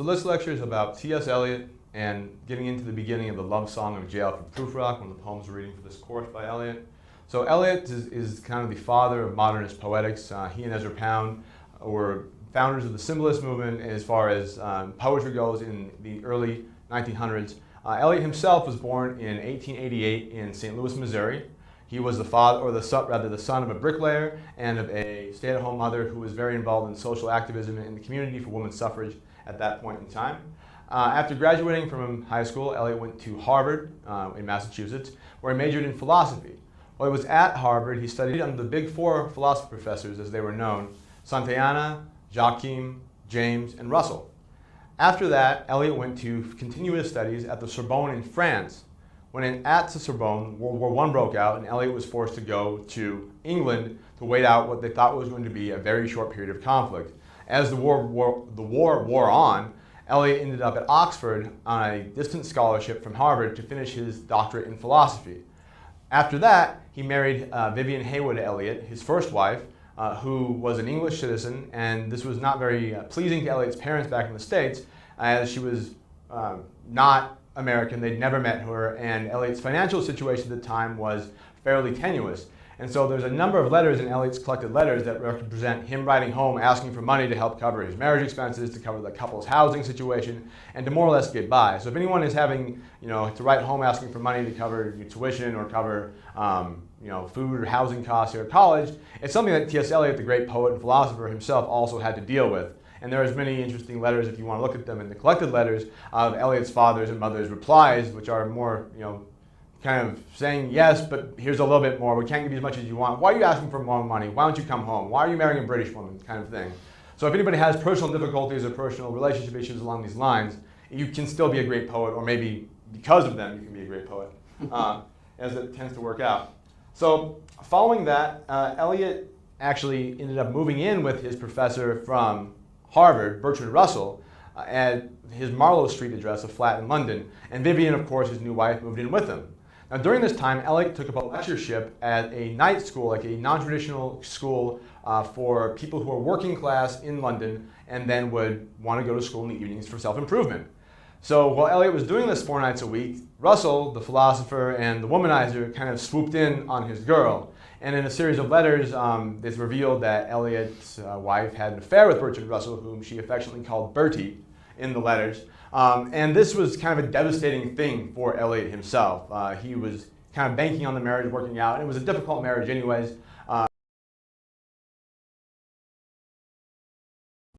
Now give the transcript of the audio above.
So this lecture is about T.S. Eliot and getting into the beginning of the love song of jail from Prufrock, one of the poems we're reading for this course by Eliot. So Eliot is kind of the father of modernist poetics. He and Ezra Pound were founders of the symbolist movement as far as poetry goes in the early 1900s. Eliot himself was born in 1888 in St. Louis, Missouri. He was the son of a bricklayer and of a stay-at-home mother who was very involved in social activism in the community for women's suffrage at that point in time. After graduating from high school, Eliot went to Harvard in Massachusetts, where he majored in philosophy. While he was at Harvard, he studied under the big four philosophy professors, as they were known: Santayana, Joachim, James, and Russell. After that, Eliot went to continue his studies at the Sorbonne in France. When at the Sorbonne, World War I broke out, and Eliot was forced to go to England to wait out what they thought was going to be a very short period of conflict. As the war wore on, Eliot ended up at Oxford on a distant scholarship from Harvard to finish his doctorate in philosophy. After that, he married Vivian Heywood Eliot, his first wife, who was an English citizen, and this was not very pleasing to Eliot's parents back in the States, as she was not American. They'd never met her, and Eliot's financial situation at the time was fairly tenuous. And so there's a number of letters in Eliot's collected letters that represent him writing home asking for money to help cover his marriage expenses, to cover the couple's housing situation, and to more or less get by. So if anyone is having, to write home asking for money to cover your tuition or cover, food or housing costs here at college, it's something that T.S. Eliot, the great poet and philosopher himself, also had to deal with. And there's many interesting letters, if you want to look at them, in the collected letters of Eliot's father's and mother's replies, which are more, kind of saying, yes, but here's a little bit more. We can't give you as much as you want. Why are you asking for more money? Why don't you come home? Why are you marrying a British woman? Kind of thing. So if anybody has personal difficulties or personal relationship issues along these lines, you can still be a great poet, or maybe because of them, you can be a great poet, as it tends to work out. So following that, Eliot actually ended up moving in with his professor from Harvard, Bertrand Russell, at his Marlow Street address, a flat in London. And Vivian, of course, his new wife, moved in with him. Now, during this time, Eliot took up a lectureship at a night school, like a non-traditional school for people who are working class in London and then would want to go to school in the evenings for self-improvement. So while Eliot was doing this 4 nights a week, Russell, the philosopher and the womanizer, kind of swooped in on his girl. And in a series of letters, it's revealed that Eliot's wife had an affair with Bertrand Russell, whom she affectionately called Bertie in the letters. And this was kind of a devastating thing for Eliot himself. He was kind of banking on the marriage working out. It was a difficult marriage anyways.